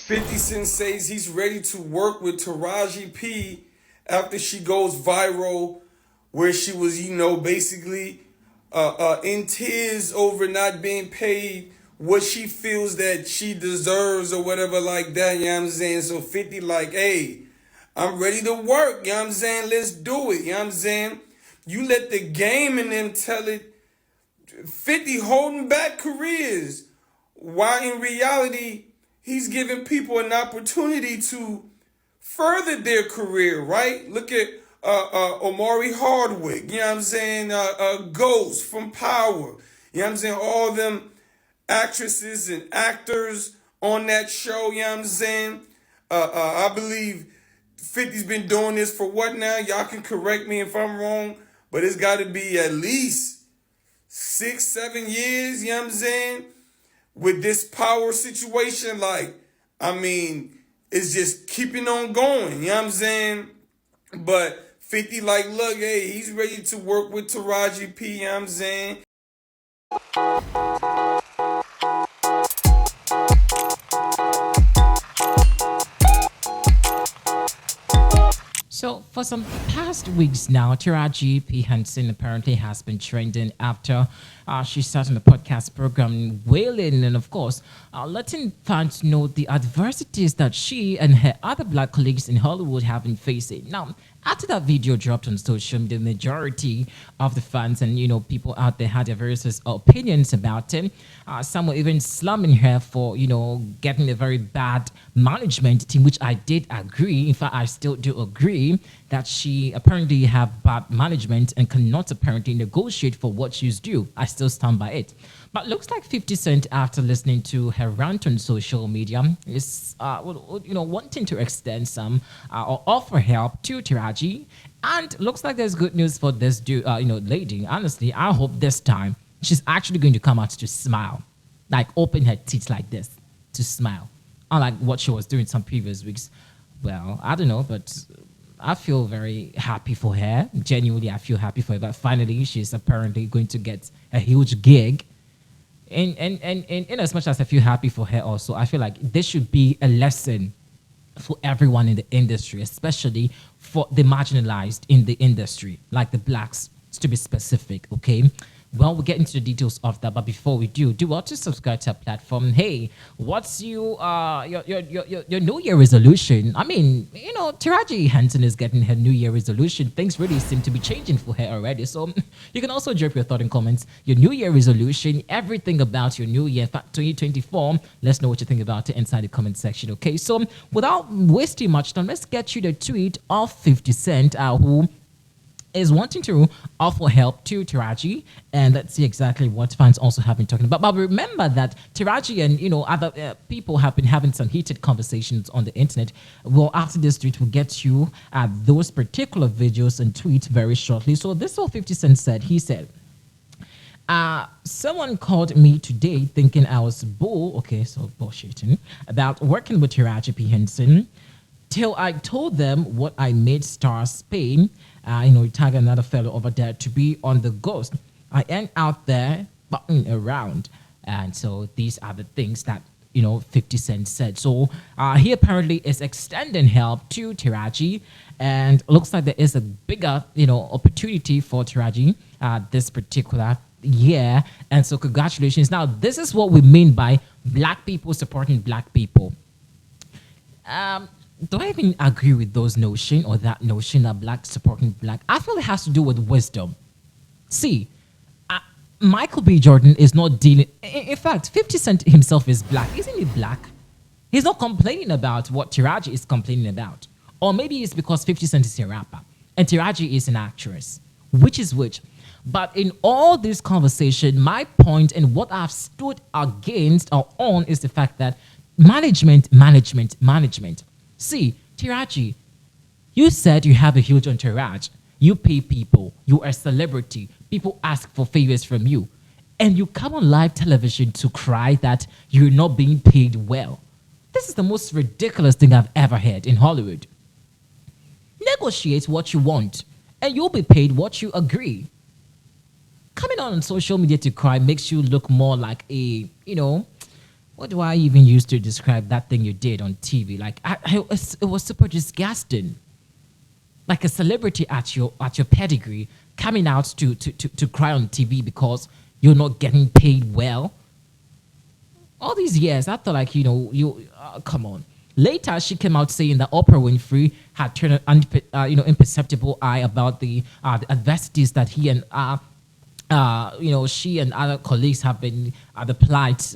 50 Cent says he's ready to work with Taraji P after she goes viral, where she was, basically in tears over not being paid what she feels that she deserves or whatever like that, you know what I'm saying? So 50 like, hey, I'm ready to work, you know what I'm saying? Let's do it, you know what I'm saying? You let the game and them tell it. 50 holding back careers, while in reality, he's giving people an opportunity to further their career, right? Look at Omari Hardwick, you know what I'm saying? Ghost from Power, you know what I'm saying? All them actresses and actors on that show, you know what I'm saying? I believe 50's been doing this for what now? Y'all can correct me if I'm wrong, but it's got to be at least 6, 7 years, you know what I'm saying? With this power situation, like, I mean, it's just keeping on going, you know what I'm saying? But 50, like, look, hey, he's ready to work with Taraji P, you know what I'm saying? So, for some past weeks now, Taraji P. Henson apparently has been trending after she started the podcast program wailing and, of course, letting fans know the adversities that she and her other black colleagues in Hollywood have been facing. Now, after that video dropped on social media, the majority of the fans and people out there had their various opinions about it. Some were even slamming her for getting a very bad management team, which I did agree. In fact, I still do agree that she apparently have bad management and cannot apparently negotiate for what she's due. I still stand by it. But looks like 50 Cent, after listening to her rant on social media, is wanting to extend some or offer help to Taraji. And looks like there's good news for this lady. Honestly, I hope this time she's actually going to come out to smile, like open her teeth like this to smile, unlike what she was doing some previous weeks. Well, I don't know, but I feel very happy for her. Genuinely, I feel happy for her that finally she's apparently going to get a huge gig. And in as much as I feel happy for her also, I feel like this should be a lesson for everyone in the industry, especially for the marginalized in the industry, like the blacks, to be specific, okay? Well, we'll get into the details of that, but before we do well to subscribe to our platform. Hey, what's your New Year resolution? I mean, Taraji Henson is getting her New Year resolution. Things really seem to be changing for her already. So you can also drop your thought in comments, your New Year resolution, everything about your New Year, in fact, 2024. Let's know what you think about it inside the comment section, okay? So without wasting much time, let's get you the tweet of 50 Cent, who is wanting to offer help to Taraji, and let's see exactly what fans also have been talking about. But remember that Taraji and other people have been having some heated conversations on the internet. Well, after this tweet, we'll get you those particular videos and tweets very shortly. So this is what 50 Cent said. He said, someone called me today thinking I was bullshitting about working with Taraji P. Henson, till I told them what I made stars pay. Tag another fellow over there to be on the ghost. I ain't out there butting around. And so these are the things that 50 Cent said. So he apparently is extending help to Taraji, and looks like there is a bigger opportunity for Taraji this particular year. And so congratulations. Now, this is what we mean by black people supporting black people. Do I even agree with those notion or that notion that black supporting black? I feel it has to do with wisdom. See, Michael B. Jordan is not dealing. In fact, 50 Cent himself is black. Isn't he black? He's not complaining about what Taraji is complaining about. Or maybe it's because 50 Cent is a rapper and Taraji is an actress. Which is which? But in all this conversation, my point and what I've stood against or on is the fact that management. See, Taraji, you said you have a huge entourage. You pay people. You are a celebrity. People ask for favors from you. And you come on live television to cry that you're not being paid well. This is the most ridiculous thing I've ever heard in Hollywood. Negotiate what you want, and you'll be paid what you agree. Coming on social media to cry makes you look more like a, What do I even use to describe that thing you did on TV? Like, it was super disgusting. Like a celebrity at your pedigree coming out to cry on TV because you're not getting paid well. All these years, I thought, like, come on. Later, she came out saying that Oprah Winfrey had turned an imperceptible eye about the adversities that he and she and other colleagues have been the plight.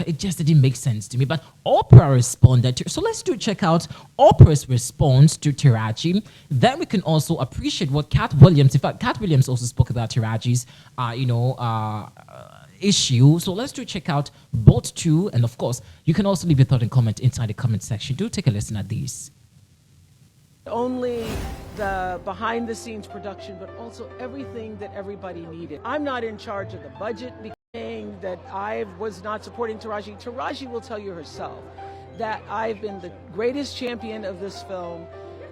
It just didn't make sense to me. But Oprah responded to. So let's check out Oprah's response to Taraji. Then we can also appreciate what Cat Williams. In fact, Cat Williams also spoke about Taraji's issue. So let's check out both two, and of course, you can also leave your thought and comment inside the comment section. Do take a listen at these. Only the behind the scenes production, but also everything that everybody needed. I'm not in charge of the budget, saying that I was not supporting Taraji. Taraji will tell you herself that I've been the greatest champion of this film,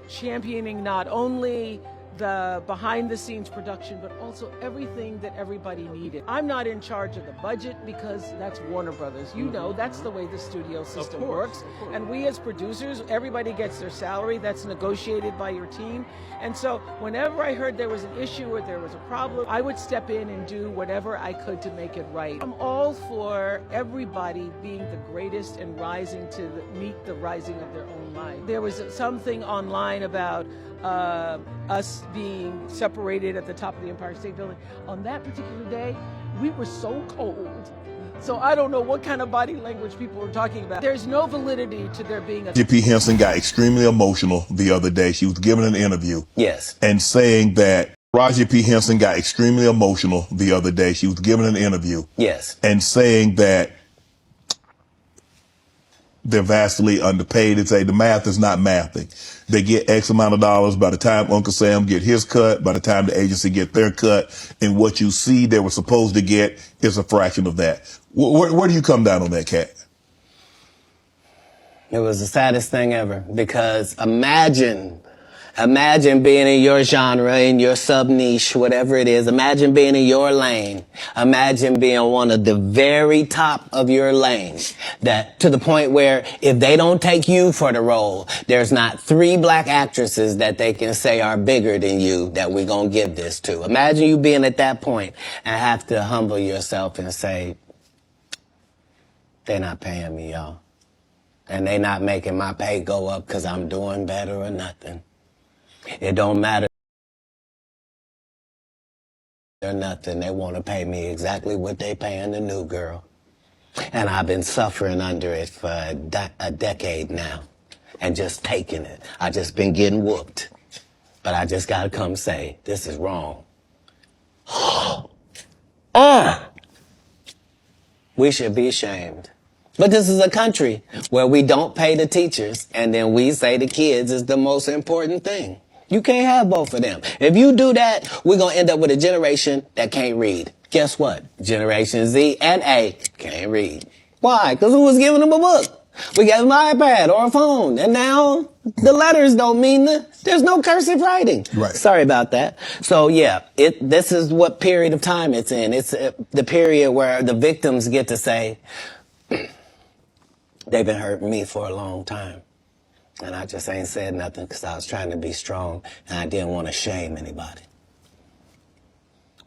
championing not only the behind the scenes production, but also everything that everybody needed. I'm not in charge of the budget because that's Warner Brothers. You know, that's the way the studio system works. And we as producers, everybody gets their salary that's negotiated by your team. And so whenever I heard there was an issue or there was a problem, I would step in and do whatever I could to make it right. I'm all for everybody being the greatest and rising to meet the rising of their own life. There was something online about us being separated at the top of the Empire State Building. On that particular day, we were so cold. So I don't know what kind of body language people were talking about. There's no validity to there being a... P. Henson got extremely emotional the other day. She was giving an interview. Yes. And saying that Taraji P. Henson got extremely emotional the other day. She was giving an interview. Yes. And saying that they're vastly underpaid. It's the math is not mathing. They get X amount of dollars by the time Uncle Sam get his cut, by the time the agency get their cut, and what you see they were supposed to get is a fraction of that. Where do you come down on that, Kat? It was the saddest thing ever, because imagine being in your genre, in your sub-niche, whatever it is. Imagine being in your lane. Imagine being one of the very top of your lane, that to the point where if they don't take you for the role, there's not 3 black actresses that they can say are bigger than you that we're going to give this to. Imagine you being at that point and have to humble yourself and say, they're not paying me, y'all. And they not making my pay go up because I'm doing better or nothing. It don't matter or nothing. They want to pay me exactly what they paying the new girl. And I've been suffering under it for a decade now and just taking it. I just been getting whooped. But I just got to come say, this is wrong. We should be ashamed. But this is a country where we don't pay the teachers, and then we say the kids is the most important thing. You can't have both of them. If you do that, we're going to end up with a generation that can't read. Guess what? Generation Z and A can't read. Why? Because who was giving them a book? We gave them an iPad or a phone, and now the letters don't mean there's no cursive writing. Right. Sorry about that. So yeah, this is what period of time it's in. It's the period where the victims get to say, they've been hurting me for a long time. And I just ain't said nothing because I was trying to be strong and I didn't want to shame anybody.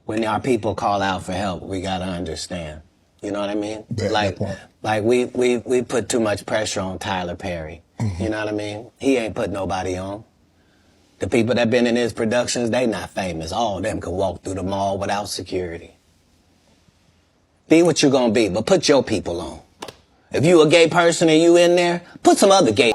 When our people call out for help, we got to understand. You know what I mean? Like we put too much pressure on Tyler Perry. Mm-hmm. You know what I mean? He ain't put nobody on. The people that been in his productions, they not famous. All of them could walk through the mall without security. Be what you gonna be, but put your people on. If you a gay person and you in there, put some other gay